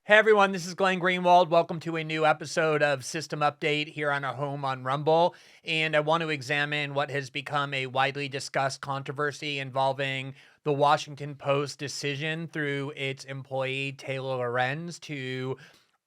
Hey everyone, this is Glenn Greenwald. Welcome to a new episode of System Update here on our home on Rumble. And I want to examine what has become a widely discussed controversy involving the Washington Post decision through its employee Taylor Lorenz to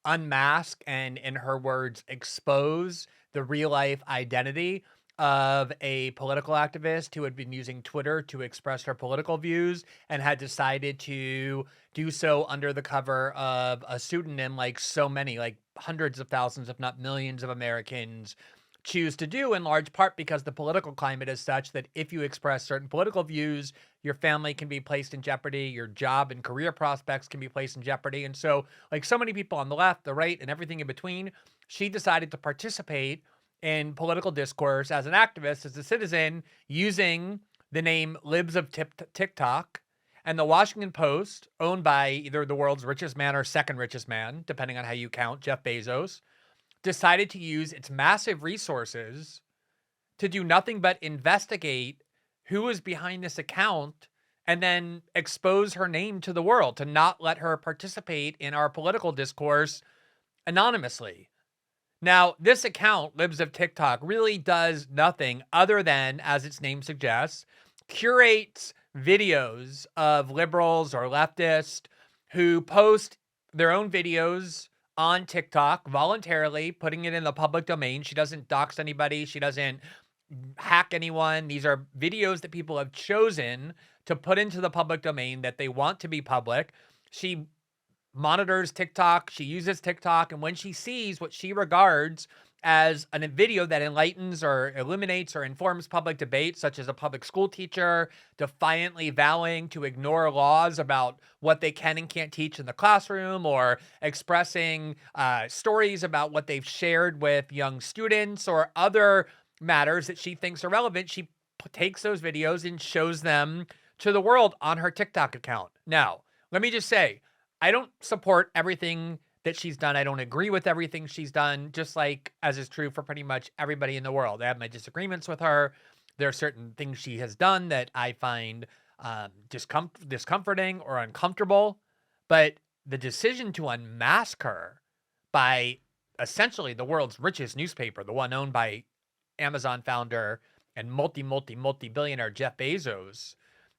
unmask and, in her words, expose the real life identity of a political activist who had been using Twitter to express her political views and had decided to do so under the cover of a pseudonym, like so many, like hundreds of thousands, if not millions of Americans choose to do, in large part because the political climate is such that if you express certain political views, your family can be placed in jeopardy, your job and career prospects can be placed in jeopardy. And so, like so many people on the left, the right, and everything in between, she decided to participate in political discourse as an activist, as a citizen, using the name Libs of TikTok. And the Washington Post, owned by either the world's richest man or second richest man, depending on how you count, Jeff Bezos, decided to use its massive resources to do nothing but investigate who was behind this account and then expose her name to the world, to not let her participate in our political discourse anonymously. Now, this account, Libs of TikTok, really does nothing other than, as its name suggests, curates videos of liberals or leftists who post their own videos on TikTok voluntarily, putting it in the public domain. She doesn't dox anybody. She doesn't hack anyone. These are videos that people have chosen to put into the public domain that they want to be public. She monitors TikTok. She uses TikTok. And when she sees what she regards as a video that enlightens or illuminates or informs public debate, such as a public school teacher defiantly vowing to ignore laws about what they can and can't teach in the classroom, or expressing stories about what they've shared with young students or other matters that she thinks are relevant, she takes those videos and shows them to the world on her TikTok account. Now, let me just say, I don't support everything that she's done. I don't agree with everything she's done, just like as is true for pretty much everybody in the world. I have my disagreements with her. There are certain things she has done that I find discomforting or uncomfortable. But the decision to unmask her by essentially the world's richest newspaper, the one owned by Amazon founder and multi-billionaire Jeff Bezos,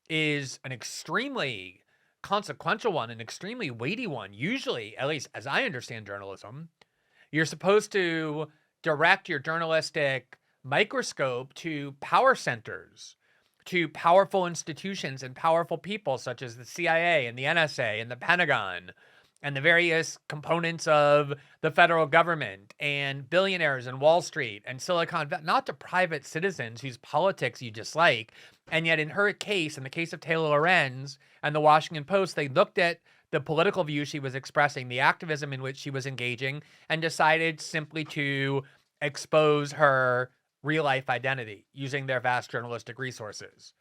is an extremely consequential one, an extremely weighty one. Usually, at least as I understand journalism, you're supposed to direct your journalistic microscope to power centers, to powerful institutions and powerful people such as the CIA and the NSA and the Pentagon and the various components of the federal government and billionaires and Wall Street and Silicon Valley, not to private citizens whose politics you dislike. And yet in her case, in the case of Taylor Lorenz and the Washington Post, they looked at the political view she was expressing, the activism in which she was engaging, and decided simply to expose her real life identity using their vast journalistic resources.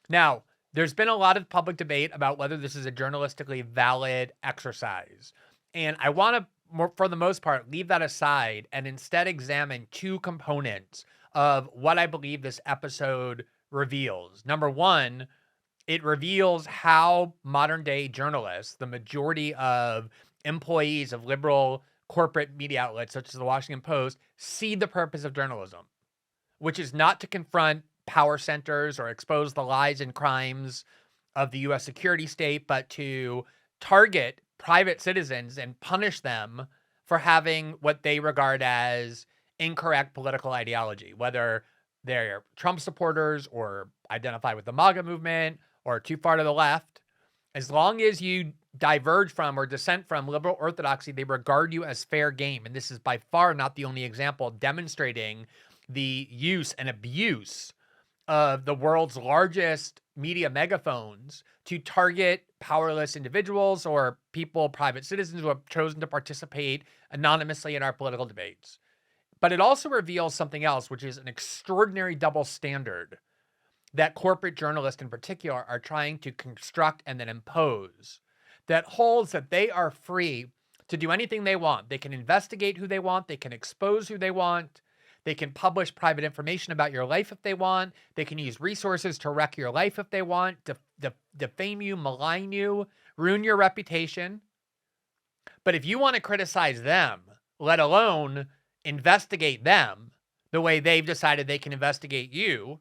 Now, there's been a lot of public debate about whether this is a journalistically valid exercise. And I want to, for the most part, leave that aside and instead examine two components of what I believe this episode reveals. Number one, it reveals how modern day journalists, the majority of employees of liberal corporate media outlets such as the Washington Post, see the purpose of journalism, which is not to confront power centers or expose the lies and crimes of the U.S. security state, but to target private citizens and punish them for having what they regard as incorrect political ideology, whether they're Trump supporters or identify with the MAGA movement or too far to the left. As long as you diverge from or dissent from liberal orthodoxy, they regard you as fair game. And this is by far not the only example demonstrating the use and abuse of the world's largest media megaphones to target powerless individuals or people, private citizens who have chosen to participate anonymously in our political debates. But it also reveals something else, which is an extraordinary double standard that corporate journalists in particular are trying to construct and then impose, that holds that they are free to do anything they want. They can investigate who they want. They can expose who they want. They can publish private information about your life if they want. They can use resources to wreck your life if they want, defame you, malign you, ruin your reputation. But if you want to criticize them, let alone investigate them the way they've decided they can investigate you,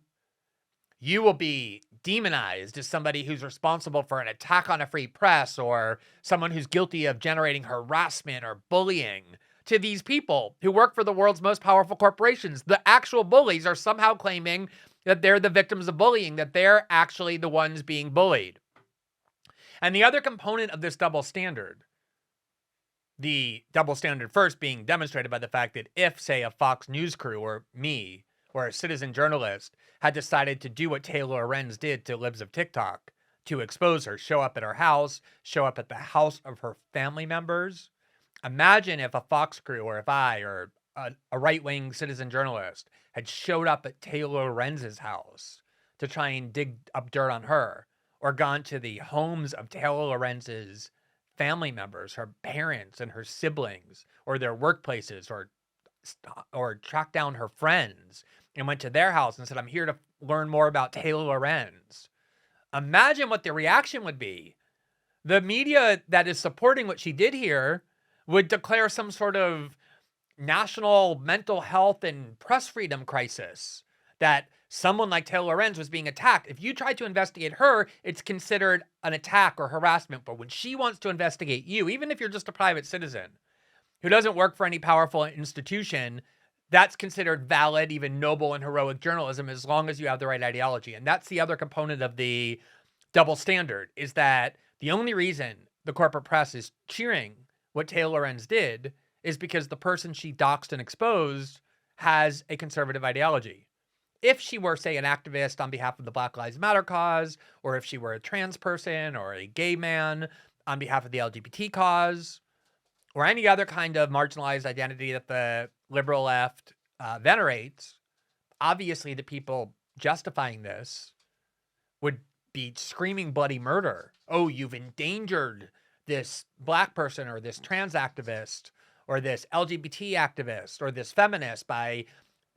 you will be demonized as somebody who's responsible for an attack on a free press or someone who's guilty of generating harassment or bullying to these people who work for the world's most powerful corporations. The actual bullies are somehow claiming that they're the victims of bullying, that they're actually the ones being bullied. And the other component of this double standard, the double standard first being demonstrated by the fact that if, say, a Fox News crew or me or a citizen journalist had decided to do what Taylor Lorenz did to Libs of TikTok, to expose her, show up at her house, show up at the house of her family members. Imagine if a Fox crew or if I or a right-wing citizen journalist had showed up at Taylor Lorenz's house to try and dig up dirt on her, or gone to the homes of Taylor Lorenz's family members, her parents and her siblings, or their workplaces, or tracked down her friends and went to their house and said, I'm here to learn more about Taylor Lorenz. Imagine what the reaction would be. The media that is supporting what she did here would declare some sort of national mental health and press freedom crisis, that someone like Taylor Lorenz was being attacked. If you try to investigate her, it's considered an attack or harassment. But when she wants to investigate you, even if you're just a private citizen who doesn't work for any powerful institution, that's considered valid, even noble and heroic journalism, as long as you have the right ideology. And that's the other component of the double standard, is that the only reason the corporate press is cheering what Taylor Lorenz did is because the person she doxed and exposed has a conservative ideology. If she were, say, an activist on behalf of the Black Lives Matter cause, or if she were a trans person or a gay man on behalf of the LGBT cause, or any other kind of marginalized identity that the liberal left venerates, obviously the people justifying this would be screaming bloody murder. Oh, you've endangered this Black person or this trans activist or this LGBT activist or this feminist by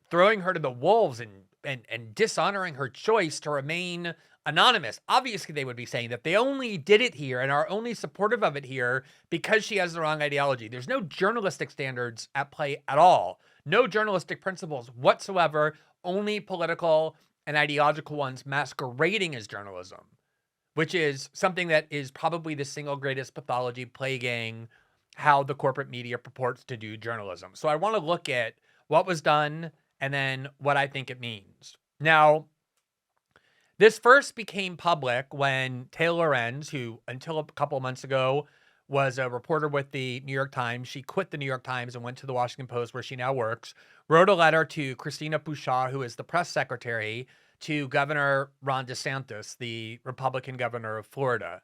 throwing her to the wolves and dishonoring her choice to remain anonymous. Obviously, they would be saying that they only did it here and are only supportive of it here because she has the wrong ideology. There's no journalistic standards at play at all. No journalistic principles whatsoever, only political and ideological ones masquerading as journalism, which is something that is probably the single greatest pathology plaguing how the corporate media purports to do journalism. So I want to look at what was done and then what I think it means. Now, this first became public when Taylor Lorenz, who until a couple of months ago was a reporter with the New York Times, she quit the New York Times and went to the Washington Post, where she now works, wrote a letter to Christina Pushaw, who is the press secretary to Governor Ron DeSantis, the Republican governor of Florida.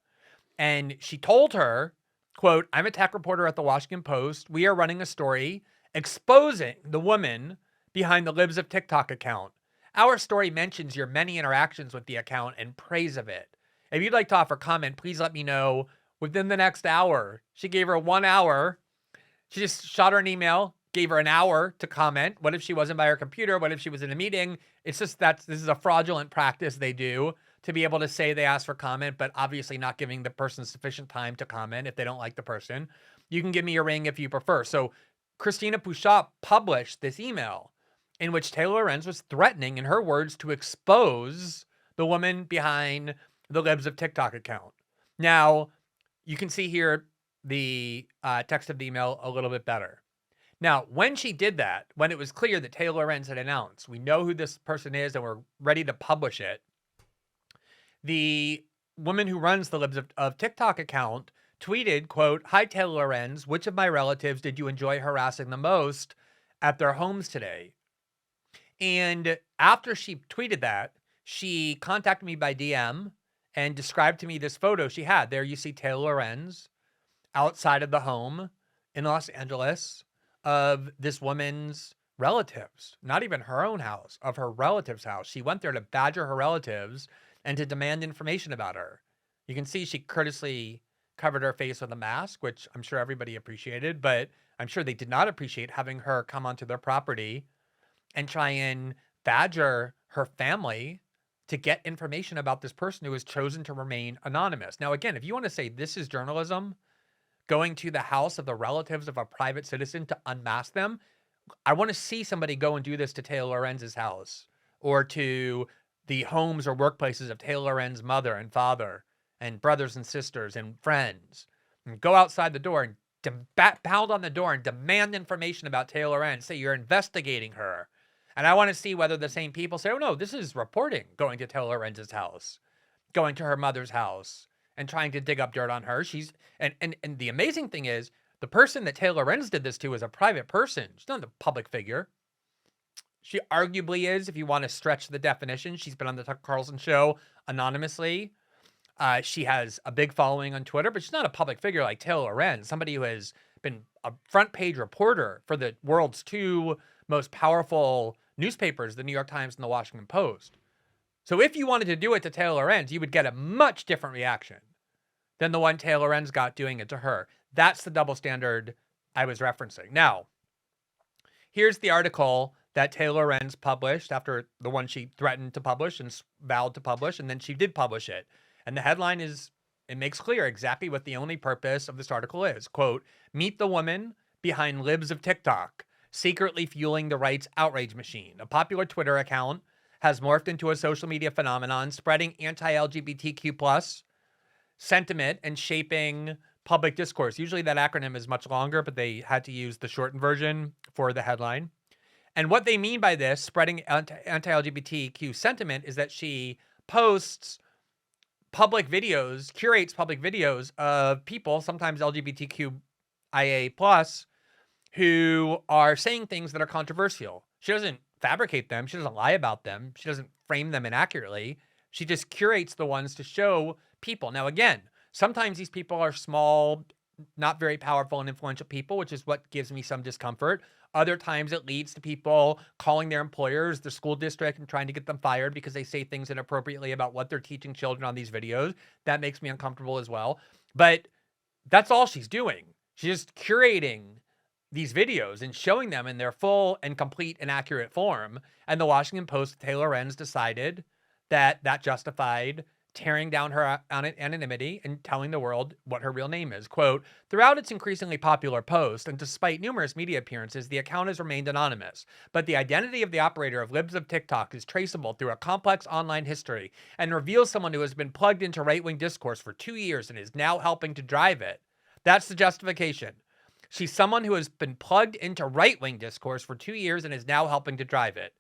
And she told her, quote, I'm a tech reporter at the Washington Post. We are running a story exposing the woman behind the Libs of TikTok account. Our story mentions your many interactions with the account and praise of it. If you'd like to offer comment, please let me know within the next hour. She gave her 1 hour. She just shot her an email, gave her an hour to comment. What if she wasn't by her computer? What if she was in a meeting? It's just this is a fraudulent practice they do to be able to say they asked for comment, but obviously not giving the person sufficient time to comment if they don't like the person. You can give me a ring if you prefer. So Christina Pushaw published this email in which Taylor Lorenz was threatening, in her words, to expose the woman behind the Libs of TikTok account. Now, you can see here the text of the email a little bit better. Now, when she did that, when it was clear that Taylor Lorenz had announced, we know who this person is and we're ready to publish it, the woman who runs the Libs of TikTok account tweeted, quote, Hi, Taylor Lorenz. Which of my relatives did you enjoy harassing the most at their homes today? And after she tweeted that, she contacted me by DM and described to me this photo she had. There you see Taylor Lorenz outside of the home in Los Angeles of this woman's relatives, not even her own house, of her relative's house. She went there to badger her relatives and to demand information about her. You can see she courteously covered her face with a mask, which I'm sure everybody appreciated, but I'm sure they did not appreciate having her come onto their property and try and badger her family to get information about this person who has chosen to remain anonymous. Now, again, if you want to say this is journalism, going to the house of the relatives of a private citizen to unmask them. I want to see somebody go and do this to Taylor Lorenz's house or to the homes or workplaces of Taylor Lorenz's mother and father and brothers and sisters and friends, and go outside the door and pound on the door and demand information about Taylor Lorenz. Say you're investigating her. And I want to see whether the same people say, oh no, this is reporting, going to Taylor Lorenz's house, going to her mother's house and trying to dig up dirt on her. And the amazing thing is, the person that Taylor Lorenz did this to is a private person. She's not a public figure. She arguably is, if you want to stretch the definition. She's been on the Tucker Carlson show anonymously. She has a big following on Twitter, but she's not a public figure like Taylor Lorenz, somebody who has been a front page reporter for the world's two most powerful newspapers, the New York Times and the Washington Post. So if you wanted to do it to Taylor Lorenz, you would get a much different reaction than the one Taylor Lorenz got doing it to her. That's the double standard I was referencing. Now, here's the article that Taylor Lorenz published after the one she threatened to publish and vowed to publish, and then she did publish it. And the headline is, it makes clear exactly what the only purpose of this article is. Quote, meet the woman behind Libs of TikTok, secretly fueling the right's outrage machine. A popular Twitter account has morphed into a social media phenomenon, spreading anti-LGBTQ plus sentiment and shaping public discourse. Usually that acronym is much longer, but they had to use the shortened version for the headline. And what they mean by this, spreading anti-LGBTQ sentiment, is that she posts public videos, curates public videos of people, sometimes LGBTQIA plus, who are saying things that are controversial. She doesn't fabricate them. She doesn't lie about them. She doesn't frame them inaccurately. She just curates the ones to show people. Now, again, sometimes these people are small, not very powerful and influential people, which is what gives me some discomfort. Other times it leads to people calling their employers, the school district, and trying to get them fired because they say things inappropriately about what they're teaching children on these videos. That makes me uncomfortable as well. But that's all she's doing. She's just curating these videos and showing them in their full and complete and accurate form. And the Washington Post, Taylor Lorenz, decided that that justified tearing down her anonymity and telling the world what her real name is. Quote, throughout its increasingly popular post, and despite numerous media appearances, the account has remained anonymous. But the identity of the operator of Libs of TikTok is traceable through a complex online history and reveals someone who has been plugged into right-wing discourse for 2 years and is now helping to drive it. That's the justification. She's someone who has been plugged into right-wing discourse for 2 years and is now helping to drive it.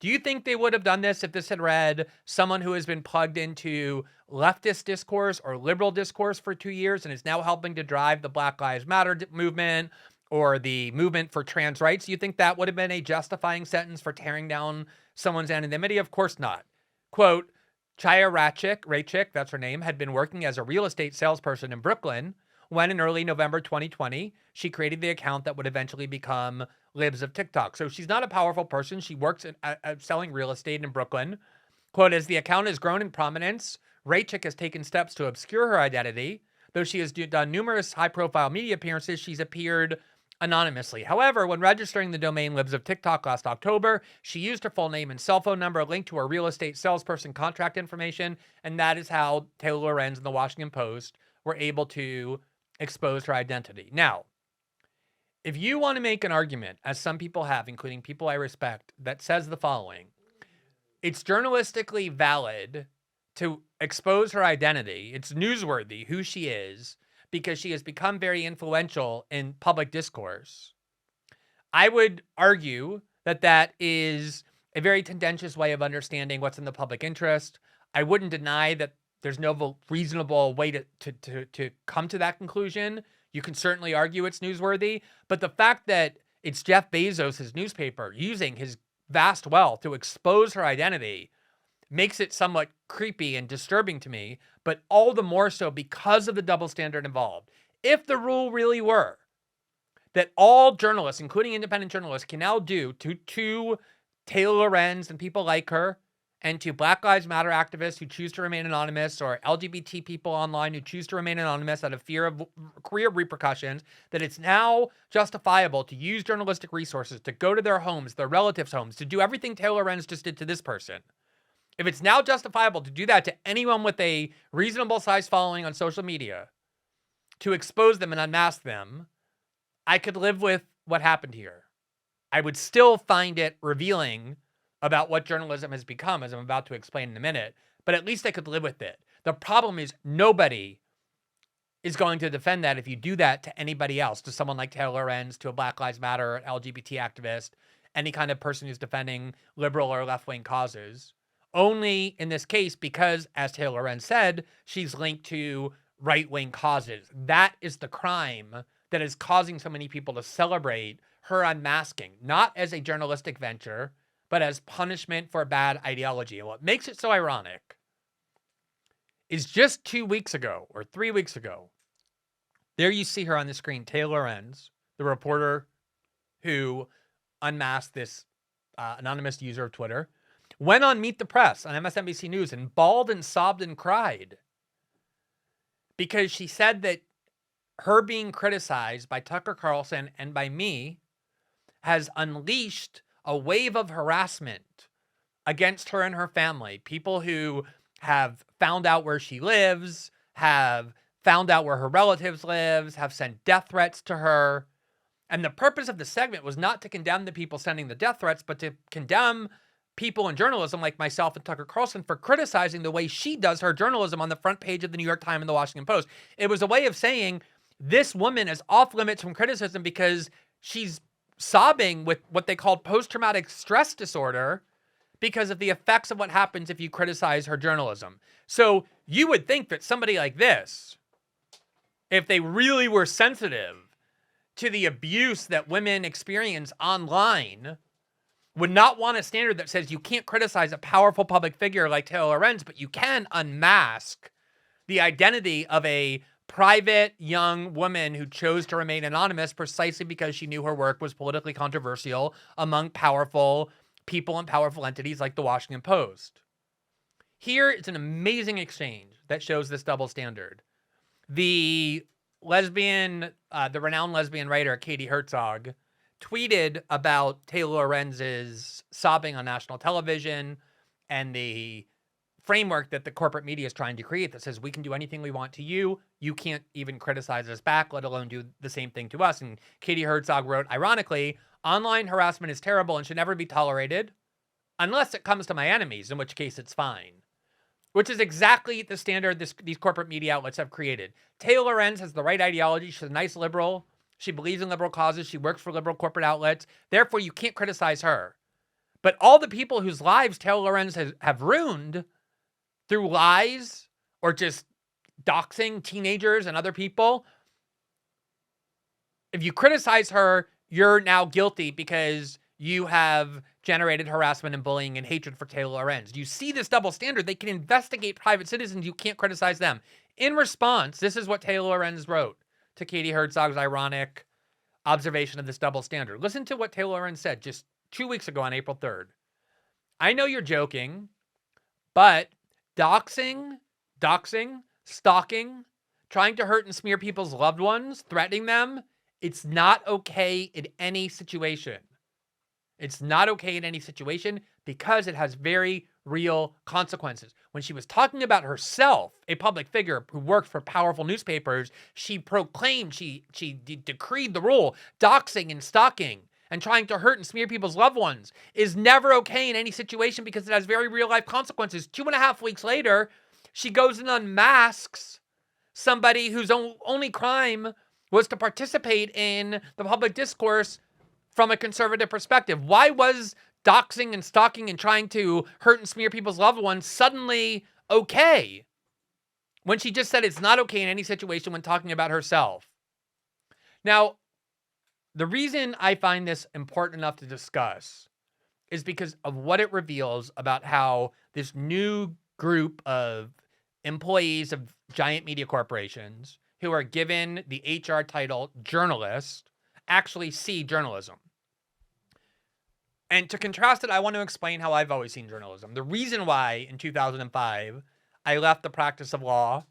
Do you think they would have done this if this had read someone who has been plugged into leftist discourse or liberal discourse for 2 years and is now helping to drive the Black Lives Matter movement or the movement for trans rights? Do you think that would have been a justifying sentence for tearing down someone's anonymity? Of course not. Quote, Chaya Rachik, that's her name, had been working as a real estate salesperson in Brooklyn when in early November 2020, she created the account that would eventually become Libs of TikTok. So she's not a powerful person. She works at selling real estate in Brooklyn. Quote, as the account has grown in prominence, Rachik has taken steps to obscure her identity. Though she has done numerous high-profile media appearances, she's appeared anonymously. However, when registering the domain Libs of TikTok last October, she used her full name and cell phone number linked to her real estate salesperson contract information, and that is how Taylor Lorenz and the Washington Post were able to expose her identity. Now, if you want to make an argument, as some people have, including people I respect, that says the following, it's journalistically valid to expose her identity. It's newsworthy who she is because she has become very influential in public discourse. I would argue that that is a very tendentious way of understanding what's in the public interest. I wouldn't deny that there's no reasonable way to come to that conclusion. You can certainly argue it's newsworthy, but the fact that it's Jeff Bezos' newspaper using his vast wealth to expose her identity makes it somewhat creepy and disturbing to me, but all the more so because of the double standard involved. If the rule really were that all journalists, including independent journalists, can now do to Taylor Lorenz and people like her, and to Black Lives Matter activists who choose to remain anonymous, or LGBT people online who choose to remain anonymous out of fear of career repercussions, that it's now justifiable to use journalistic resources to go to their homes, their relatives' homes, to do everything Taylor Lorenz just did to this person. If it's now justifiable to do that to anyone with a reasonable size following on social media, to expose them and unmask them, I could live with what happened here. I would still find it revealing about what journalism has become, as I'm about to explain in a minute, but at least I could live with it. The problem is nobody is going to defend that if you do that to anybody else, to someone like Taylor Lorenz, to a Black Lives Matter, LGBT activist, any kind of person who's defending liberal or left-wing causes. Only in this case, because, as Taylor Lorenz said, she's linked to right-wing causes. That is the crime that is causing so many people to celebrate her unmasking, not as a journalistic venture, but as punishment for bad ideology. And what makes it so ironic is just 2 weeks ago or 3 weeks ago, there you see her on the screen, Taylor Lorenz, the reporter who unmasked this anonymous user of Twitter, went on Meet the Press on MSNBC News and bawled and sobbed and cried because she said that her being criticized by Tucker Carlson and by me has unleashed a wave of harassment against her and her family. People who have found out where she lives, have found out where her relatives live, have sent death threats to her. And the purpose of the segment was not to condemn the people sending the death threats, but to condemn people in journalism like myself and Tucker Carlson for criticizing the way she does her journalism on the front page of the New York Times and the Washington Post. It was a way of saying this woman is off limits from criticism because she's sobbing with what they called post-traumatic stress disorder because of the effects of what happens if you criticize her journalism. So you would think that somebody like this, if they really were sensitive to the abuse that women experience online, would not want a standard that says you can't criticize a powerful public figure like Taylor Lorenz, but you can unmask the identity of a private young woman who chose to remain anonymous precisely because she knew her work was politically controversial among powerful people and powerful entities like the Washington Post. Here, it's an amazing exchange that shows this double standard. The renowned lesbian writer Katie Herzog tweeted about Taylor Lorenz's sobbing on national television and the framework that the corporate media is trying to create that says we can do anything we want to you. You can't even criticize us back, let alone do the same thing to us. And Katie Herzog wrote, ironically, online harassment is terrible and should never be tolerated unless it comes to my enemies, in which case it's fine. Which is exactly the standard these corporate media outlets have created. Taylor Lorenz has the right ideology. She's a nice liberal. She believes in liberal causes. She works for liberal corporate outlets. Therefore, you can't criticize her. But all the people whose lives Taylor Lorenz have ruined through lies or just doxing teenagers and other people, if you criticize her, you're now guilty because you have generated harassment and bullying and hatred for Taylor Lorenz. Do you see this double standard? They can investigate private citizens. You can't criticize them. In response, this is what Taylor Lorenz wrote to Katie Herzog's ironic observation of this double standard. Listen to what Taylor Lorenz said just 2 weeks ago on April 3rd. I know you're joking, but doxing, stalking, trying to hurt and smear people's loved ones, threatening them, it's not okay in any situation. It's not okay in any situation because it has very real consequences. When she was talking about herself, a public figure who worked for powerful newspapers, she proclaimed, she decreed the rule, doxing and stalking and trying to hurt and smear people's loved ones is never okay in any situation because it has very real life consequences. 2.5 weeks later, she goes and unmasks somebody whose only crime was to participate in the public discourse from a conservative perspective. Why was doxing and stalking and trying to hurt and smear people's loved ones suddenly okay when she just said it's not okay in any situation when talking about herself? Now, the reason I find this important enough to discuss is because of what it reveals about how this new group of employees of giant media corporations who are given the HR title journalist actually see journalism. And to contrast it, I want to explain how I've always seen journalism. The reason why in 2005 I left the practice of law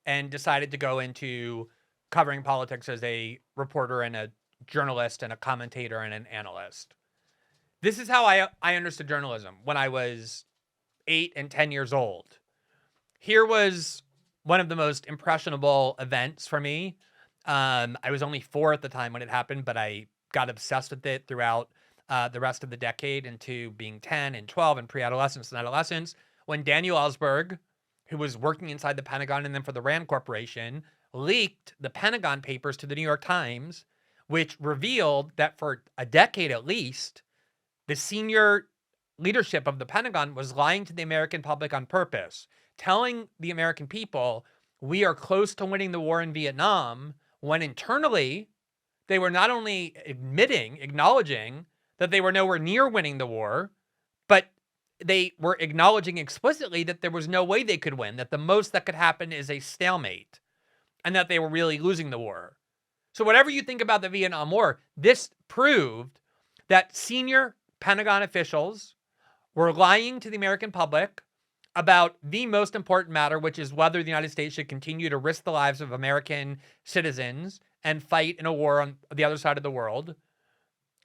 and decided to go into covering politics as a reporter and a journalist and a commentator and an analyst. This is how I understood journalism when I was 8 and 10 years old. Here was one of the most impressionable events for me. I was only 4 at the time when it happened, but I got obsessed with it throughout the rest of the decade into being 10 and 12 and pre-adolescence and adolescence, when Daniel Ellsberg, who was working inside the Pentagon and then for the Rand Corporation, leaked the Pentagon Papers to the New York Times, which revealed that for a decade at least, the senior leadership of the Pentagon was lying to the American public on purpose, telling the American people, we are close to winning the war in Vietnam, when internally they were not only acknowledging that they were nowhere near winning the war, but they were acknowledging explicitly that there was no way they could win, that the most that could happen is a stalemate, and that they were really losing the war. So whatever you think about the Vietnam War, this proved that senior Pentagon officials were lying to the American public about the most important matter, which is whether the United States should continue to risk the lives of American citizens and fight in a war on the other side of the world.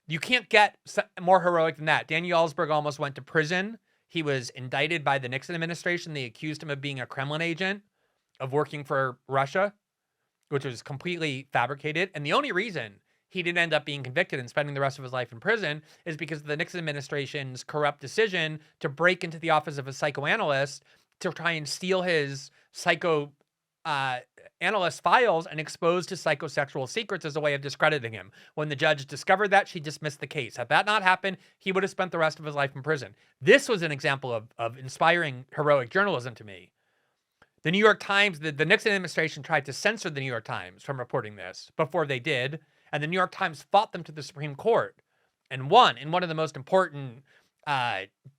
You can't get more heroic than that. Daniel Ellsberg almost went to prison. He was indicted by the Nixon administration. They accused him of being a Kremlin agent, of working for Russia, which was completely fabricated. And the only reason he didn't end up being convicted and spending the rest of his life in prison is because of the Nixon administration's corrupt decision to break into the office of a psychoanalyst to try and steal his psychoanalyst files and expose his psychosexual secrets as a way of discrediting him. When the judge discovered that, she dismissed the case. Had that not happened, he would have spent the rest of his life in prison. This was an example of inspiring heroic journalism to me. The New York Times, the Nixon administration tried to censor the New York Times from reporting this before they did. And the New York Times fought them to the Supreme Court and won in one of the most important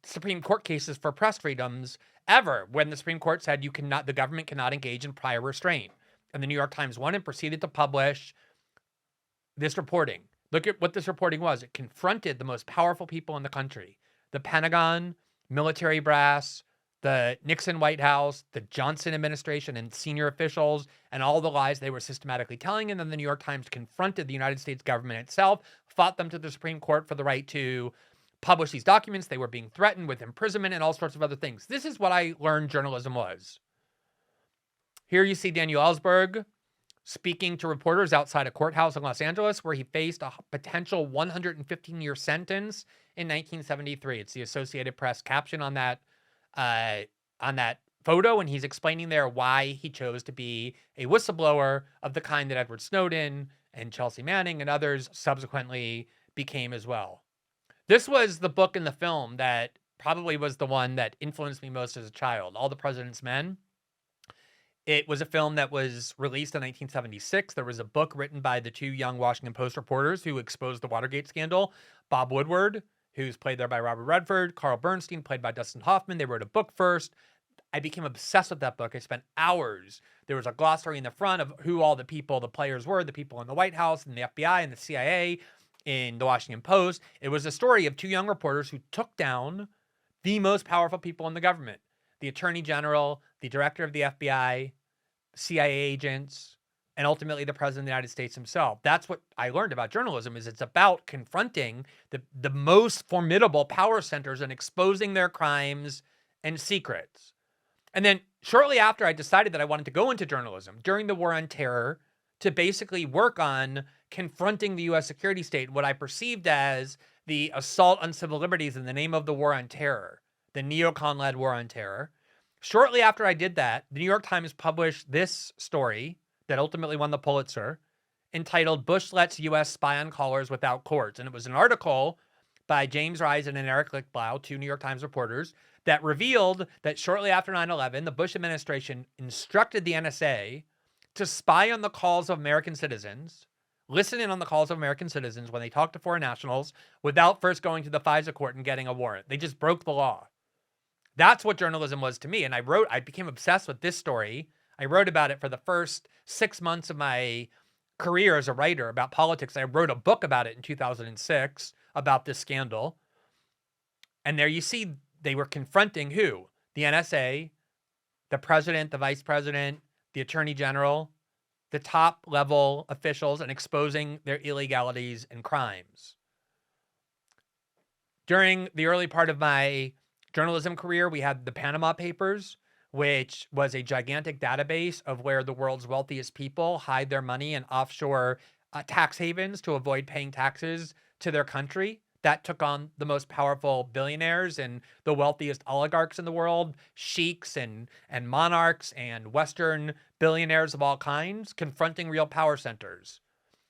Supreme Court cases for press freedoms ever, when the Supreme Court said the government cannot engage in prior restraint. And the New York Times won and proceeded to publish this reporting. Look at what this reporting was. It confronted the most powerful people in the country: the Pentagon, military brass, the Nixon White House, the Johnson administration and senior officials, and all the lies they were systematically telling. And then the New York Times confronted the United States government itself, fought them to the Supreme Court for the right to publish these documents. They were being threatened with imprisonment and all sorts of other things. This is what I learned journalism was. Here you see Daniel Ellsberg speaking to reporters outside a courthouse in Los Angeles, where he faced a potential 115-year sentence in 1973. It's the Associated Press caption on that photo, and he's explaining there why he chose to be a whistleblower of the kind that Edward Snowden and Chelsea Manning and others subsequently became as well. This was the book and the film that probably was the one that influenced me most as a child, All the President's Men. It was a film that was released in 1976. There was a book written by the two young Washington Post reporters who exposed the Watergate scandal, Bob Woodward, who's played there by Robert Redford, Carl Bernstein, played by Dustin Hoffman. They wrote a book first. I became obsessed with that book. I spent hours. There was a glossary in the front of who all the players were, the people in the White House and the FBI and the CIA in the Washington Post. It was a story of two young reporters who took down the most powerful people in the government: the Attorney General, the Director of the FBI, CIA agents, and ultimately the President of the United States himself. That's what I learned about journalism, is it's about confronting the most formidable power centers and exposing their crimes and secrets. And then shortly after, I decided that I wanted to go into journalism during the War on Terror to basically work on confronting the U.S. security state, what I perceived as the assault on civil liberties in the name of the War on Terror, the neocon-led War on Terror. Shortly after I did that, the New York Times published this story that ultimately won the Pulitzer, entitled "Bush Lets U.S. Spy on Callers Without Courts." And it was an article by James Risen and Eric Lichtblau, two New York Times reporters, that revealed that shortly after 9/11, the Bush administration instructed the NSA to spy on the calls of American citizens, listen in on the calls of American citizens when they talk to foreign nationals without first going to the FISA court and getting a warrant. They just broke the law. That's what journalism was to me. And I became obsessed with this story. I wrote about it for the first 6 months of my career as a writer about politics. I wrote a book about it in 2006 about this scandal. And there you see they were confronting who? The NSA, the president, the vice president, the attorney general, the top level officials, and exposing their illegalities and crimes. During the early part of my journalism career, we had the Panama Papers, which was a gigantic database of where the world's wealthiest people hide their money in offshore tax havens to avoid paying taxes to their country. That took on the most powerful billionaires and the wealthiest oligarchs in the world, sheiks and monarchs and Western billionaires of all kinds, confronting real power centers.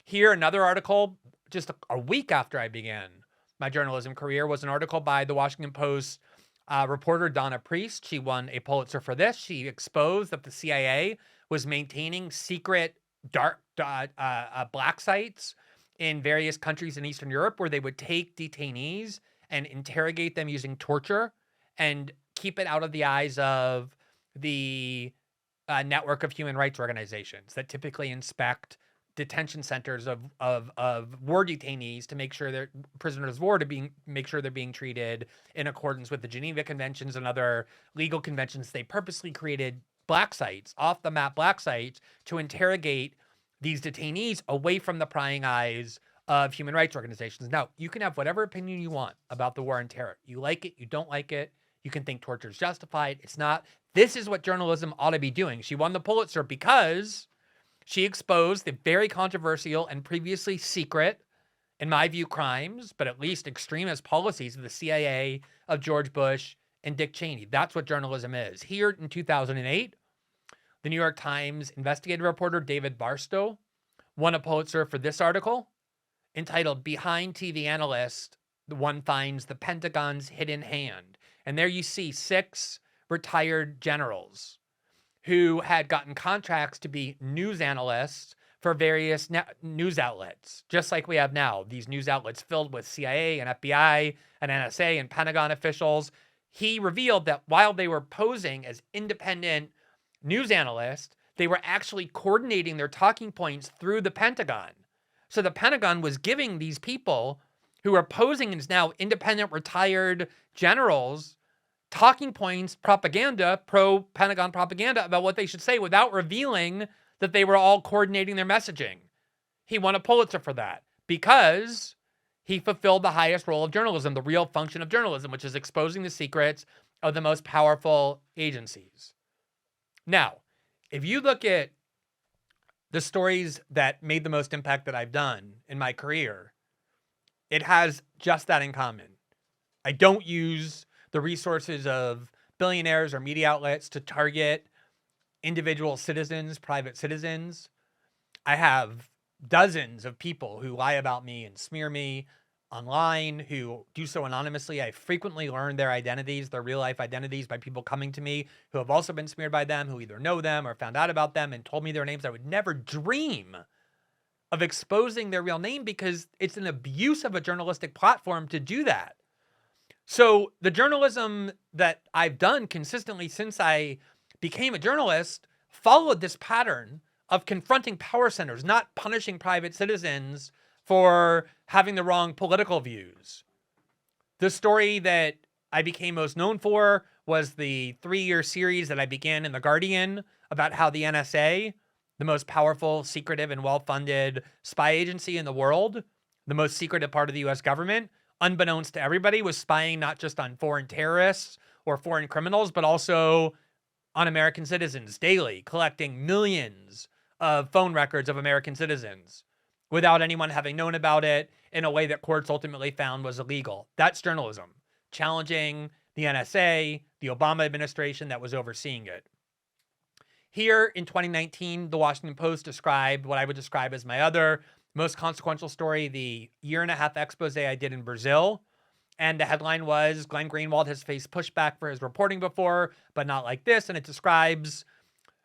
Here, another article, just a week after I began my journalism career, was an article by the Washington Post reporter Donna Priest. She won a Pulitzer for this. She exposed that the CIA was maintaining secret dark black sites in various countries in Eastern Europe where they would take detainees and interrogate them using torture and keep it out of the eyes of the network of human rights organizations that typically inspect detention centers of war detainees to make sure they're prisoners of war, to make sure they're being treated in accordance with the Geneva Conventions and other legal conventions. They purposely created black sites, off the map black sites, to interrogate these detainees away from the prying eyes of human rights organizations. Now, you can have whatever opinion you want about the war on terror. You like it, you don't like it. You can think torture is justified. It's not. This is what journalism ought to be doing. She won the Pulitzer because she exposed the very controversial and previously secret, in my view, crimes, but at least extremist policies of the CIA, of George Bush, and Dick Cheney. That's what journalism is. Here in 2008, the New York Times investigative reporter David Barstow won a Pulitzer for this article entitled "Behind TV Analyst, One Finds the Pentagon's Hidden Hand." And there you see 6 retired generals who had gotten contracts to be news analysts for various news outlets, just like we have now. These news outlets filled with CIA and FBI and NSA and Pentagon officials. He revealed that while they were posing as independent news analysts, they were actually coordinating their talking points through the Pentagon. So the Pentagon was giving these people who are posing as now independent retired generals talking points, propaganda, pro-Pentagon propaganda about what they should say without revealing that they were all coordinating their messaging. He won a Pulitzer for that because he fulfilled the highest role of journalism, the real function of journalism, which is exposing the secrets of the most powerful agencies. Now, if you look at the stories that made the most impact that I've done in my career, it has just that in common. I don't use the resources of billionaires or media outlets to target individual citizens, private citizens. I have dozens of people who lie about me and smear me online, who do so anonymously. I frequently learn their identities, their real life identities, by people coming to me who have also been smeared by them, who either know them or found out about them and told me their names. I would never dream of exposing their real name because it's an abuse of a journalistic platform to do that. So the journalism that I've done consistently since I became a journalist followed this pattern of confronting power centers, not punishing private citizens for having the wrong political views. The story that I became most known for was the 3-year series that I began in The Guardian about how the NSA, the most powerful, secretive, and well-funded spy agency in the world, the most secretive part of the U.S. government, unbeknownst to everybody, was spying not just on foreign terrorists or foreign criminals, but also on American citizens daily, collecting millions of phone records of American citizens without anyone having known about it in a way that courts ultimately found was illegal. That's journalism, challenging the NSA, the Obama administration that was overseeing it. Here in 2019, the Washington Post described what I would describe as my other most consequential story, the 1.5-year expose I did in Brazil. And the headline was, Glenn Greenwald has faced pushback for his reporting before, but not like this. And it describes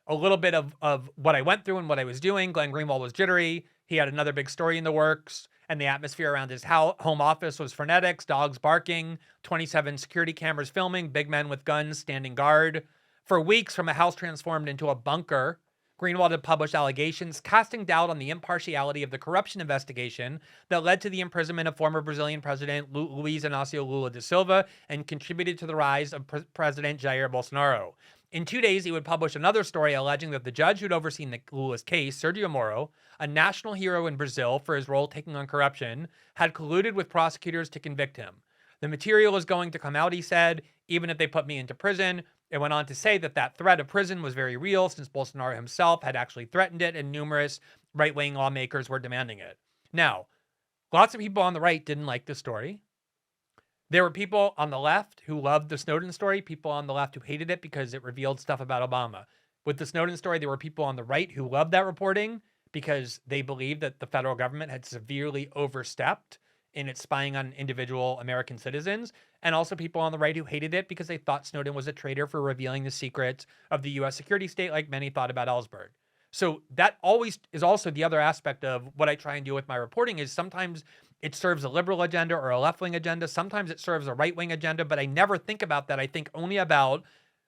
a little bit of what I went through and what I was doing. Glenn Greenwald was jittery. He had another big story in the works. And the atmosphere around his home office was frenetics, dogs barking, 27 security cameras filming, big men with guns standing guard. For weeks, from a house transformed into a bunker, Greenwald had published allegations casting doubt on the impartiality of the corruption investigation that led to the imprisonment of former Brazilian President Luiz Inácio Lula da Silva and contributed to the rise of President Jair Bolsonaro. In 2 days, he would publish another story alleging that the judge who'd overseen the Lula's case, Sergio Moro, a national hero in Brazil for his role taking on corruption, had colluded with prosecutors to convict him. The material is going to come out, he said, even if they put me into prison. It went on to say that that threat of prison was very real since Bolsonaro himself had actually threatened it and numerous right-wing lawmakers were demanding it. Now, lots of people on the right didn't like this story. There were people on the left who loved the Snowden story, people on the left who hated it because it revealed stuff about Obama. With the Snowden story, there were people on the right who loved that reporting because they believed that the federal government had severely overstepped in its spying on individual American citizens, and also people on the right who hated it because they thought Snowden was a traitor for revealing the secrets of the U.S. security state, like many thought about Ellsberg. So that always is also the other aspect of what I try and do with my reporting is sometimes it serves a liberal agenda or a left-wing agenda. Sometimes it serves a right-wing agenda, but I never think about that. I think only about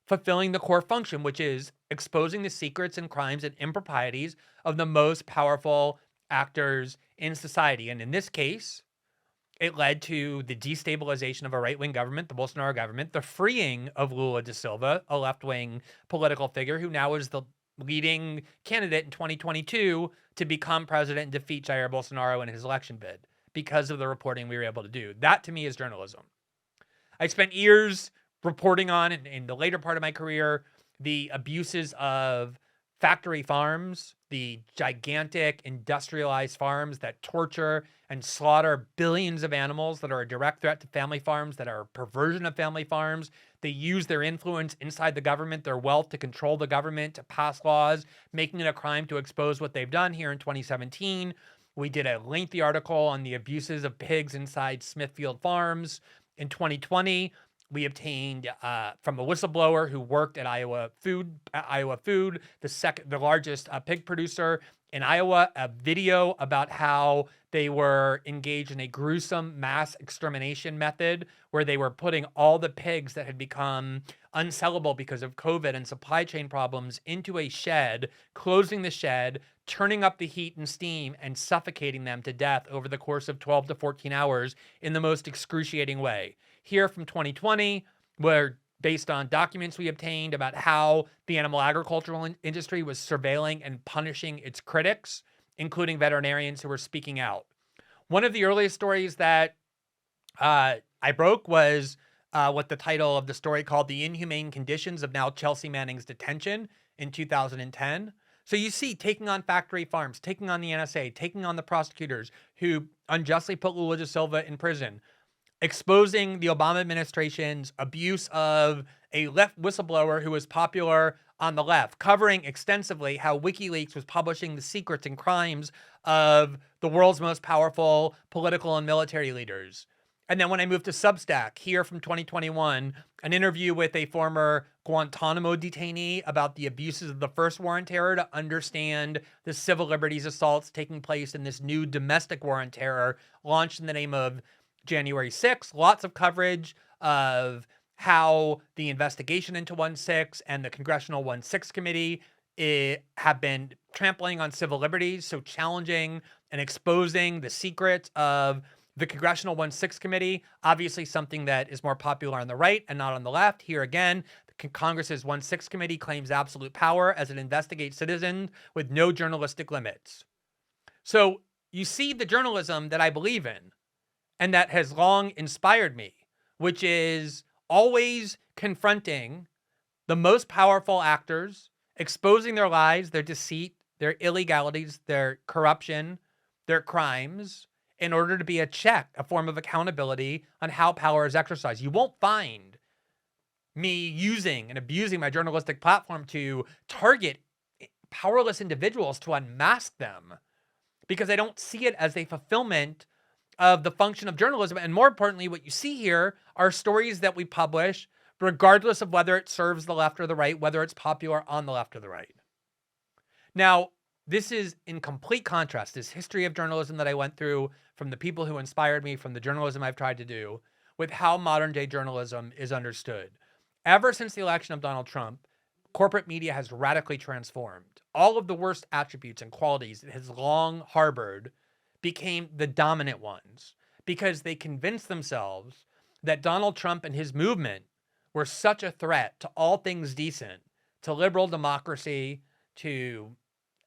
fulfilling the core function, which is exposing the secrets and crimes and improprieties of the most powerful actors in society. And in this case, it led to the destabilization of a right-wing government, the Bolsonaro government, the freeing of Lula da Silva, a left-wing political figure who now is the leading candidate in 2022 to become president and defeat Jair Bolsonaro in his election bid because of the reporting we were able to do. That, to me, is journalism. I spent years reporting on, in the later part of my career, the abuses of factory farms, the gigantic industrialized farms that torture and slaughter billions of animals that are a direct threat to family farms, that are a perversion of family farms. They use their influence inside the government, their wealth to control the government, to pass laws, making it a crime to expose what they've done. Here in 2017, we did a lengthy article on the abuses of pigs inside Smithfield Farms. In 2020, we obtained from a whistleblower who worked at Iowa Food, the largest pig producer in Iowa, a video about how they were engaged in a gruesome mass extermination method where they were putting all the pigs that had become unsellable because of COVID and supply chain problems into a shed, closing the shed, turning up the heat and steam, and suffocating them to death over the course of 12 to 14 hours in the most excruciating way. Here from 2020, where based on documents we obtained about how the animal agricultural industry was surveilling and punishing its critics, including veterinarians who were speaking out. One of the earliest stories that I broke was what the title of the story called The Inhumane Conditions of Now Chelsea Manning's Detention in 2010. So you see, taking on factory farms, taking on the NSA, taking on the prosecutors who unjustly put Lula da Silva in prison, exposing the Obama administration's abuse of a left whistleblower who was popular on the left, covering extensively how WikiLeaks was publishing the secrets and crimes of the world's most powerful political and military leaders. And then when I moved to Substack, here from 2021, an interview with a former Guantanamo detainee about the abuses of the first war on terror to understand the civil liberties assaults taking place in this new domestic war on terror launched in the name of January 6th. Lots of coverage of how the investigation into 1-6 and the Congressional 1-6 Committee have been trampling on civil liberties, so challenging and exposing the secrets of the Congressional 1-6 Committee, obviously something that is more popular on the right and not on the left. Here again, Congress's 1-6 Committee claims absolute power as it investigates citizens with no journalistic limits. So you see the journalism that I believe in and that has long inspired me, which is always confronting the most powerful actors, exposing their lies, their deceit, their illegalities, their corruption, their crimes, in order to be a check, a form of accountability on how power is exercised. You won't find me using and abusing my journalistic platform to target powerless individuals to unmask them, because I don't see it as a fulfillment of the function of journalism. And more importantly, what you see here are stories that we publish regardless of whether it serves the left or the right, whether it's popular on the left or the right. Now, this is in complete contrast, this history of journalism that I went through from the people who inspired me, from the journalism I've tried to do, with how modern day journalism is understood. Ever since the election of Donald Trump, corporate media has radically transformed. All of the worst attributes and qualities it has long harbored became the dominant ones because they convinced themselves that Donald Trump and his movement were such a threat to all things decent, to liberal democracy, to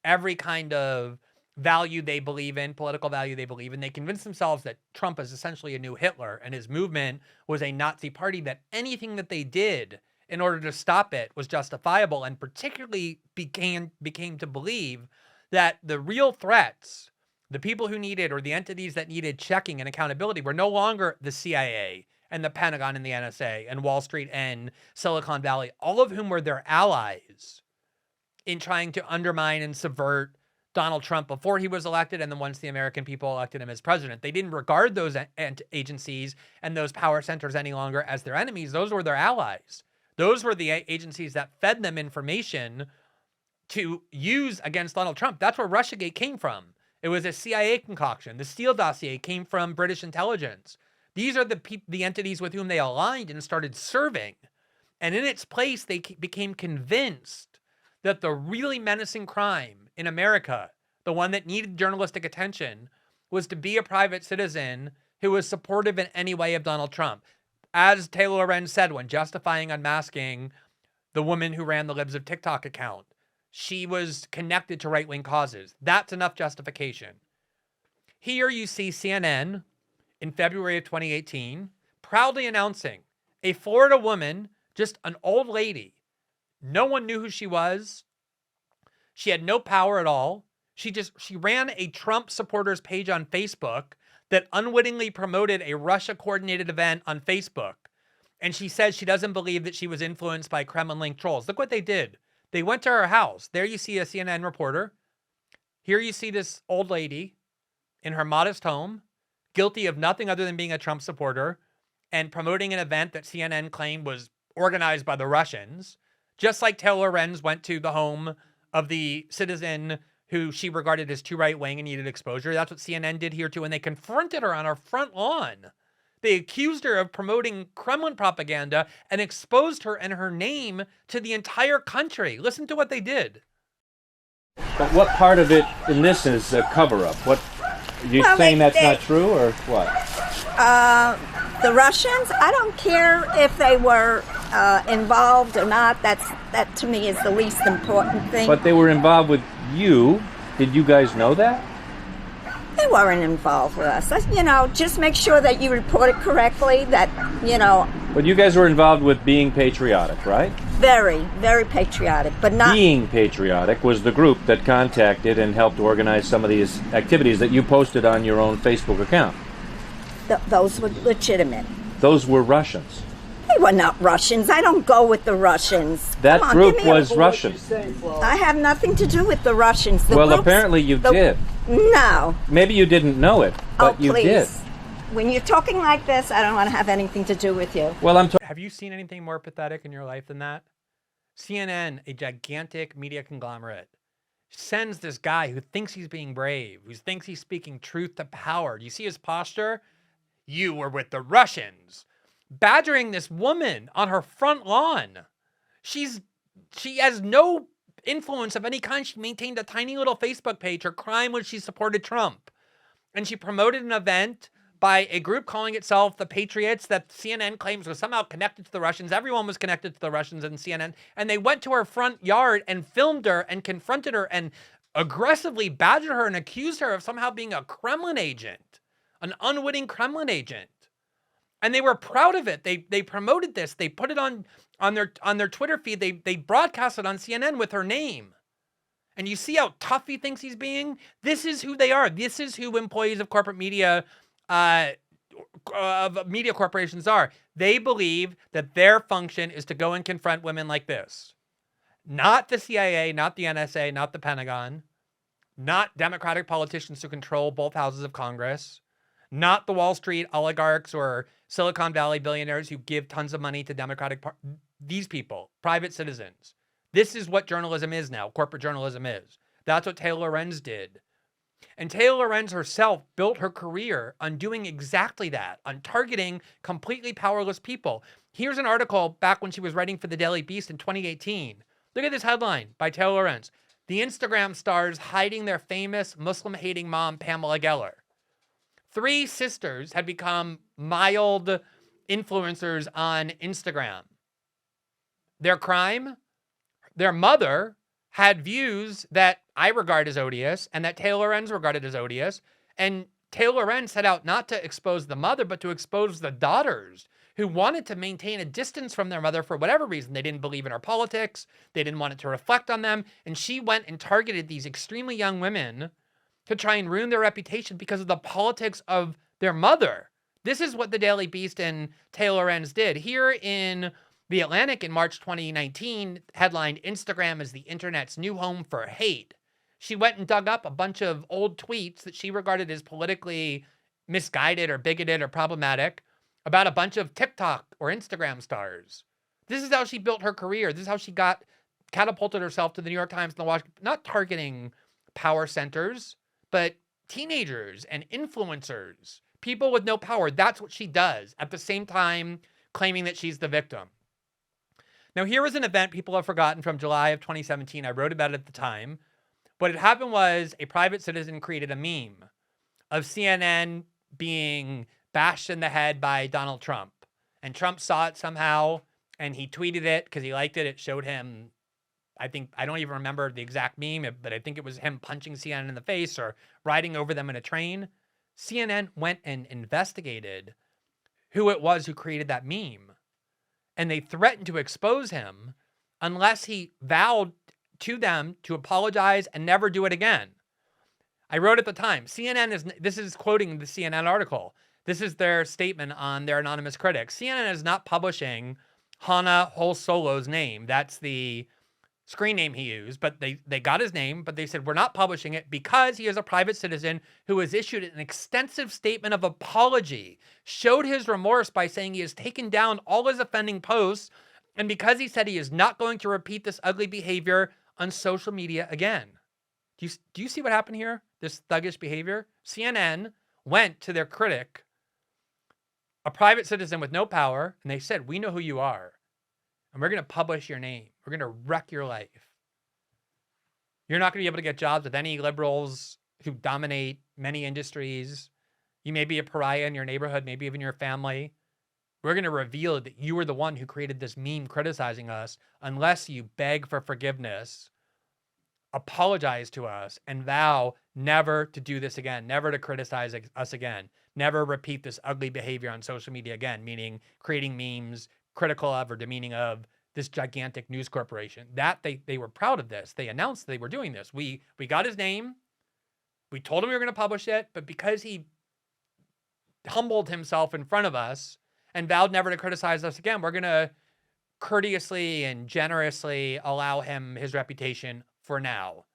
every kind of value they believe in, political value they believe in. They convinced themselves that Trump is essentially a new Hitler and his movement was a Nazi party, that anything that they did in order to stop it was justifiable, and particularly became to believe that the real threats, the people who needed, or the entities that needed checking and accountability, were no longer the CIA and the Pentagon and the NSA and Wall Street and Silicon Valley, all of whom were their allies in trying to undermine and subvert Donald Trump before he was elected, and then once the American people elected him as president. They didn't regard those agencies and those power centers any longer as their enemies. Those were their allies. Those were the agencies that fed them information to use against Donald Trump. That's where Russiagate came from. It was a CIA concoction. The Steele dossier came from British intelligence. These are the entities with whom they aligned and started serving. And in its place, they became convinced that the really menacing crime in America, the one that needed journalistic attention, was to be a private citizen who was supportive in any way of Donald Trump. As Taylor Lorenz said when justifying unmasking the woman who ran the Libs of TikTok account, she was connected to right-wing causes. That's enough justification. Here you see CNN in February of 2018 proudly announcing a Florida woman, just an old lady. No one knew who she was. She had no power at all. She ran a Trump supporters page on Facebook that unwittingly promoted a Russia-coordinated event on Facebook. And she says she doesn't believe that she was influenced by Kremlin-linked trolls. Look what they did. They went to her house. There you see a CNN reporter. Here you see this old lady in her modest home, guilty of nothing other than being a Trump supporter and promoting an event that CNN claimed was organized by the Russians, just like Taylor Lorenz went to the home of the citizen who she regarded as too right-wing and needed exposure. That's what CNN did here too, and they confronted her on her front lawn. They accused her of promoting Kremlin propaganda and exposed her and her name to the entire country. Listen to what they did. But what part of it in this is a cover-up? What, are you saying that's not true, or what? The Russians, I don't care if they were involved or not. That to me is the least important thing. But they were involved with you. Did you guys know that? They weren't involved with us. Just make sure that you report it correctly, But you guys were involved with being patriotic, right? Very, very patriotic, but not... Being patriotic was the group that contacted and helped organize some of these activities that you posted on your own Facebook account. Those were legitimate. Those were Russians. They were not Russians. I don't go with the Russians. That group was Russian. I have nothing to do with the Russians. Apparently you did. No. Maybe you didn't know it, but you did. When you're talking like this, I don't want to have anything to do with you. Well, Have you seen anything more pathetic in your life than that? CNN, a gigantic media conglomerate, sends this guy who thinks he's being brave, who thinks he's speaking truth to power. Do you see his posture? You were with the Russians. Badgering this woman on her front lawn. She has no influence of any kind. She maintained a tiny little Facebook page. Her crime was she supported Trump. And she promoted an event by a group calling itself the Patriots that CNN claims was somehow connected to the Russians. Everyone was connected to the Russians and CNN. And they went to her front yard and filmed her and confronted her and aggressively badgered her and accused her of somehow being a Kremlin agent, an unwitting Kremlin agent. And they were proud of it. They promoted this. They put it on their Twitter feed. They broadcast it on CNN with her name. And you see how tough he thinks he's being? This is who they are. This is who employees of corporate media, of media corporations are. They believe that their function is to go and confront women like this. Not the CIA, not the NSA, not the Pentagon, not Democratic politicians who control both houses of Congress, not the Wall Street oligarchs or Silicon Valley billionaires who give tons of money to these people, private citizens. This is what journalism is now. Corporate journalism is. That's what Taylor Lorenz did. And Taylor Lorenz herself built her career on doing exactly that, on targeting completely powerless people. Here's an article back when she was writing for the Daily Beast in 2018. Look at this headline by Taylor Lorenz. The Instagram stars hiding their famous Muslim-hating mom, Pamela Geller. 3 sisters had become mild influencers on Instagram. Their crime? Their mother had views that I regard as odious and that Taylor Lorenz regarded as odious. And Taylor Lorenz set out not to expose the mother, but to expose the daughters who wanted to maintain a distance from their mother for whatever reason. They didn't believe in her politics. They didn't want it to reflect on them. And she went and targeted these extremely young women to try and ruin their reputation because of the politics of their mother. This is what the Daily Beast and Taylor Lorenz did. Here in The Atlantic in March 2019, headlined, "Instagram is the internet's new home for hate." She went and dug up a bunch of old tweets that she regarded as politically misguided or bigoted or problematic about a bunch of TikTok or Instagram stars. This is how she built her career. This is how she catapulted herself to the New York Times and the Washington, not targeting power centers, but teenagers and influencers, people with no power. That's what she does, at the same time claiming that she's the victim. Now, here was an event people have forgotten from July of 2017. I wrote about it at the time. What had happened was a private citizen created a meme of CNN being bashed in the head by Donald Trump. And Trump saw it somehow, and he tweeted it because he liked it. It showed him, I don't even remember the exact meme, but I think it was him punching CNN in the face or riding over them in a train. CNN went and investigated who it was who created that meme. And they threatened to expose him unless he vowed to them to apologize and never do it again. I wrote at the time, this is quoting the CNN article. This is their statement on their anonymous critics. CNN is not publishing Hana Holsolo's name. That's the screen name he used, but they got his name, but they said, we're not publishing it because he is a private citizen who has issued an extensive statement of apology, showed his remorse by saying he has taken down all his offending posts, and because he said he is not going to repeat this ugly behavior on social media again. Do you see what happened here? This thuggish behavior? CNN went to their critic, a private citizen with no power, and they said, we know who you are, and we're going to publish your name. We're going to wreck your life. You're not going to be able to get jobs with any liberals who dominate many industries. You may be a pariah in your neighborhood, maybe even your family. We're going to reveal that you were the one who created this meme criticizing us unless you beg for forgiveness, apologize to us, and vow never to do this again, never to criticize us again, never repeat this ugly behavior on social media again, meaning creating memes critical of or demeaning of this gigantic news corporation. That they were proud of this. They announced they were doing this. We got his name. We told him we were going to publish it, but because he humbled himself in front of us and vowed never to criticize us again, we're going to courteously and generously allow him his reputation for now.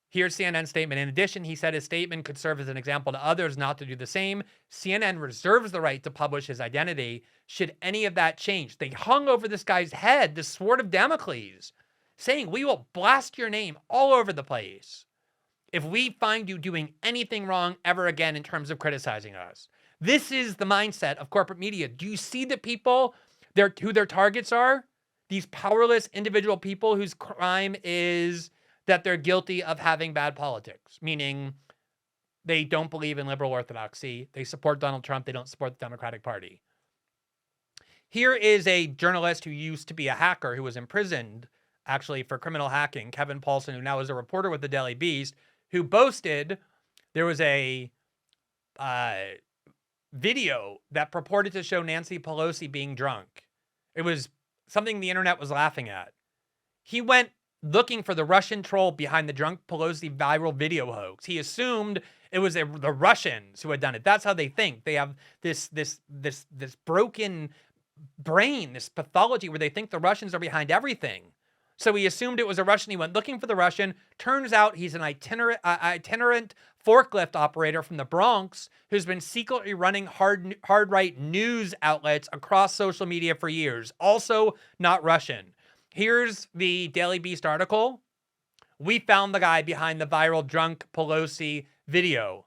Here's CNN's statement. In addition, he said his statement could serve as an example to others not to do the same. CNN reserves the right to publish his identity should any of that change. They hung over this guy's head, the sword of Damocles, saying, we will blast your name all over the place if we find you doing anything wrong ever again in terms of criticizing us. This is the mindset of corporate media. Do you see the people who their targets are? These powerless individual people whose crime is that they're guilty of having bad politics, meaning they don't believe in liberal orthodoxy. They support Donald Trump. They don't support the Democratic Party. Here is a journalist who used to be a hacker who was imprisoned actually for criminal hacking, Kevin Paulson, who now is a reporter with the Daily Beast, who boasted there was a video that purported to show Nancy Pelosi being drunk. It was something the internet was laughing at. He went looking for the Russian troll behind the drunk Pelosi viral video hoax. He assumed it was the Russians who had done it. That's how they think. They have this broken brain, this pathology where they think the Russians are behind everything. So he assumed it was a Russian. He went looking for the Russian. Turns out he's an itinerant forklift operator from the Bronx who's been secretly running hard right news outlets across social media for years. Also not Russian. Here's the Daily Beast article. We found the guy behind the viral drunk Pelosi video.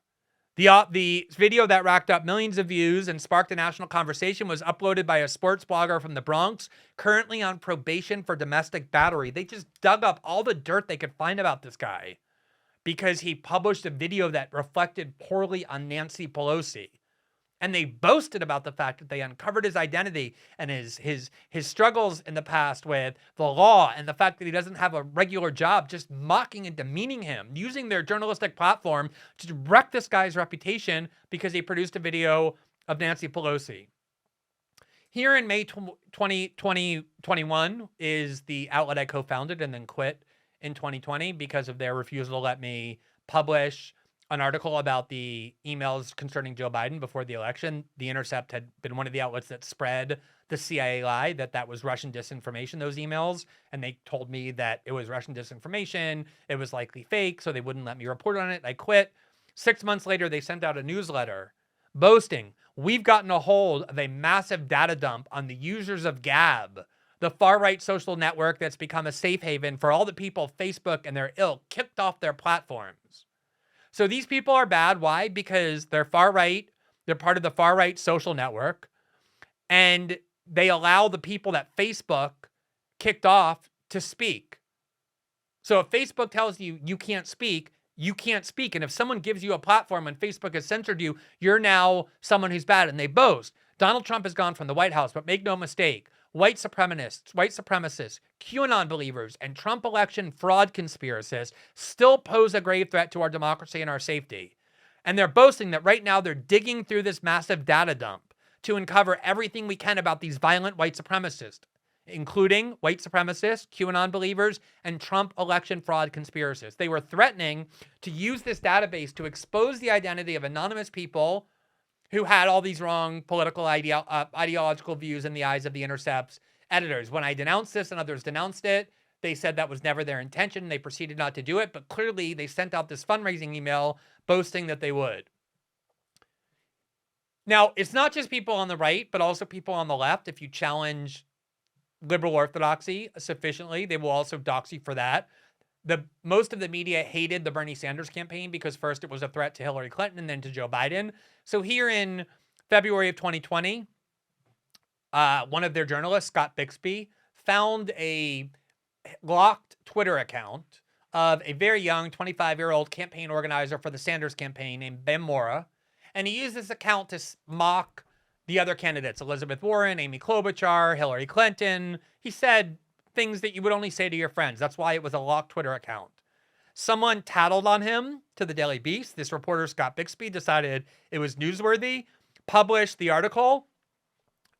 The video that racked up millions of views and sparked a national conversation was uploaded by a sports blogger from the Bronx, currently on probation for domestic battery. They just dug up all the dirt they could find about this guy because he published a video that reflected poorly on Nancy Pelosi. And they boasted about the fact that they uncovered his identity and his struggles in the past with the law and the fact that he doesn't have a regular job, just mocking and demeaning him, using their journalistic platform to wreck this guy's reputation because he produced a video of Nancy Pelosi. Here in May 2021 is the outlet I co-founded and then quit in 2020 because of their refusal to let me publish an article about the emails concerning Joe Biden before the election. The Intercept had been one of the outlets that spread the CIA lie that was Russian disinformation, those emails. And they told me that it was Russian disinformation. It was likely fake, so they wouldn't let me report on it. I quit. 6 months later, they sent out a newsletter boasting, we've gotten a hold of a massive data dump on the users of Gab, the far-right social network that's become a safe haven for all the people Facebook and their ilk kicked off their platforms. So these people are bad. Why? Because they're far-right. They're part of the far-right social network. And they allow the people that Facebook kicked off to speak. So if Facebook tells you you can't speak, you can't speak. And if someone gives you a platform and Facebook has censored you, you're now someone who's bad. And they boast. Donald Trump has gone from the White House, but make no mistake, white supremacists, QAnon believers, and Trump election fraud conspiracists still pose a grave threat to our democracy and our safety. And they're boasting that right now they're digging through this massive data dump to uncover everything we can about these violent white supremacists, including white supremacists, QAnon believers, and Trump election fraud conspiracists. They were threatening to use this database to expose the identity of anonymous people who had all these wrong political ideological views in the eyes of the Intercept's editors. When I denounced this and others denounced it, they said that was never their intention. They proceeded not to do it, but clearly they sent out this fundraising email boasting that they would. Now, it's not just people on the right, but also people on the left. If you challenge liberal orthodoxy sufficiently, they will also dox you for that. Most of the media hated the Bernie Sanders campaign because first it was a threat to Hillary Clinton and then to Joe Biden. So here in February of 2020, one of their journalists, Scott Bixby, found a locked Twitter account of a very young 25-year-old campaign organizer for the Sanders campaign named Ben Mora. And he used this account to mock the other candidates, Elizabeth Warren, Amy Klobuchar, Hillary Clinton. He said things that you would only say to your friends. That's why it was a locked Twitter account. Someone tattled on him to the Daily Beast. This reporter, Scott Bixby, decided it was newsworthy, published the article,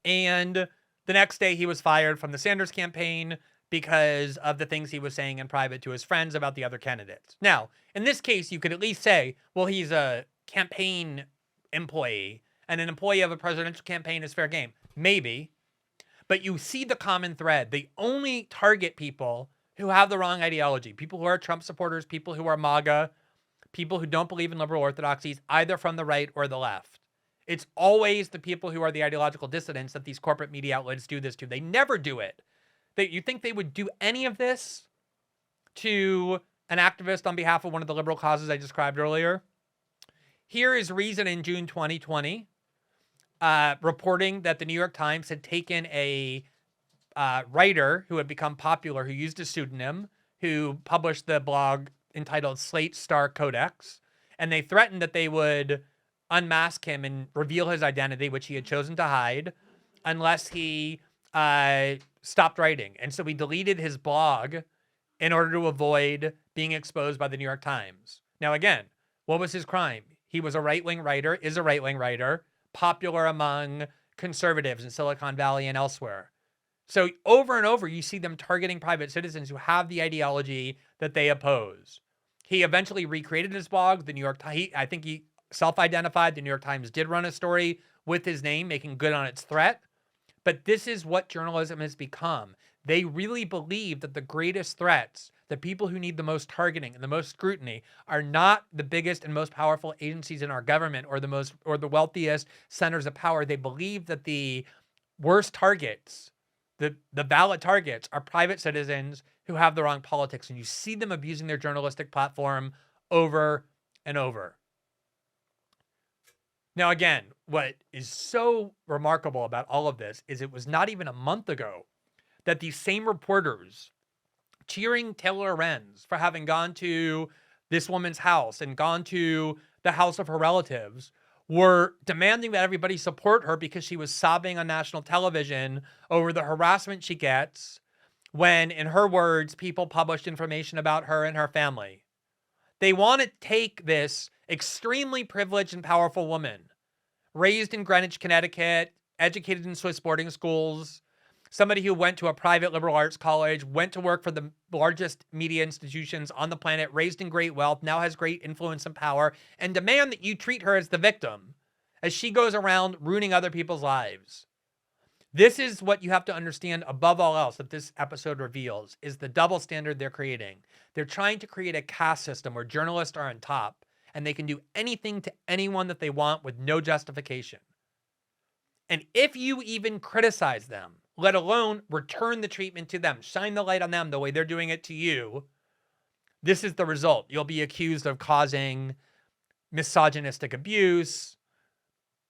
and the next day he was fired from the Sanders campaign because of the things he was saying in private to his friends about the other candidates. Now, in this case, you could at least say, well, he's a campaign employee, and an employee of a presidential campaign is fair game. Maybe. But you see the common thread. They only target people who have the wrong ideology, people who are Trump supporters, people who are MAGA, people who don't believe in liberal orthodoxies, either from the right or the left. It's always the people who are the ideological dissidents that these corporate media outlets do this to. They never do it. You think they would do any of this to an activist on behalf of one of the liberal causes I described earlier? Here is Reason in June 2020. Reporting that the New York Times had taken a writer who had become popular, who used a pseudonym, who published the blog entitled Slate Star Codex, and they threatened that they would unmask him and reveal his identity, which he had chosen to hide, unless he stopped writing. And so he deleted his blog in order to avoid being exposed by the New York Times. Now, again, what was his crime? He was a right-wing writer, is a right-wing writer, popular among conservatives in Silicon Valley and elsewhere. So over and over, you see them targeting private citizens who have the ideology that they oppose. He eventually recreated his blog. The New York Times, I think he self-identified. The New York Times did run a story with his name, making good on its threat. But this is what journalism has become. They really believe that the greatest threats, the people who need the most targeting and the most scrutiny, are not the biggest and most powerful agencies in our government or the wealthiest centers of power. They believe that the worst targets, the valid targets, are private citizens who have the wrong politics. And you see them abusing their journalistic platform over and over. Now, again, what is so remarkable about all of this is it was not even a month ago that these same reporters cheering Taylor Lorenz for having gone to this woman's house and gone to the house of her relatives were demanding that everybody support her because she was sobbing on national television over the harassment she gets when, in her words, people published information about her and her family. They want to take this extremely privileged and powerful woman, raised in Greenwich, Connecticut, educated in Swiss boarding schools, somebody who went to a private liberal arts college, went to work for the largest media institutions on the planet, raised in great wealth, now has great influence and power, and demand that you treat her as the victim as she goes around ruining other people's lives. This is what you have to understand above all else that this episode reveals is the double standard they're creating. They're trying to create a caste system where journalists are on top and they can do anything to anyone that they want with no justification. And if you even criticize them, let alone return the treatment to them, shine the light on them the way they're doing it to you, this is the result. You'll be accused of causing misogynistic abuse,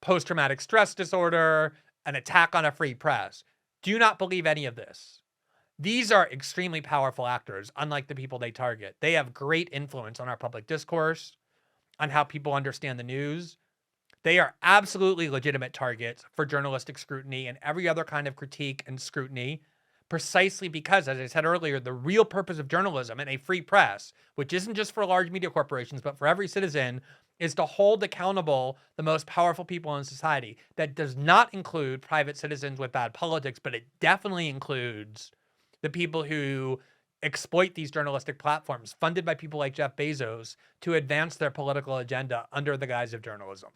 post-traumatic stress disorder, an attack on a free press. Do not believe any of this. These are extremely powerful actors, unlike the people they target. They have great influence on our public discourse, on how people understand the news. They are absolutely legitimate targets for journalistic scrutiny and every other kind of critique and scrutiny, precisely because, as I said earlier, the real purpose of journalism and a free press, which isn't just for large media corporations, but for every citizen, is to hold accountable the most powerful people in society. That does not include private citizens with bad politics, but it definitely includes the people who exploit these journalistic platforms funded by people like Jeff Bezos to advance their political agenda under the guise of journalism.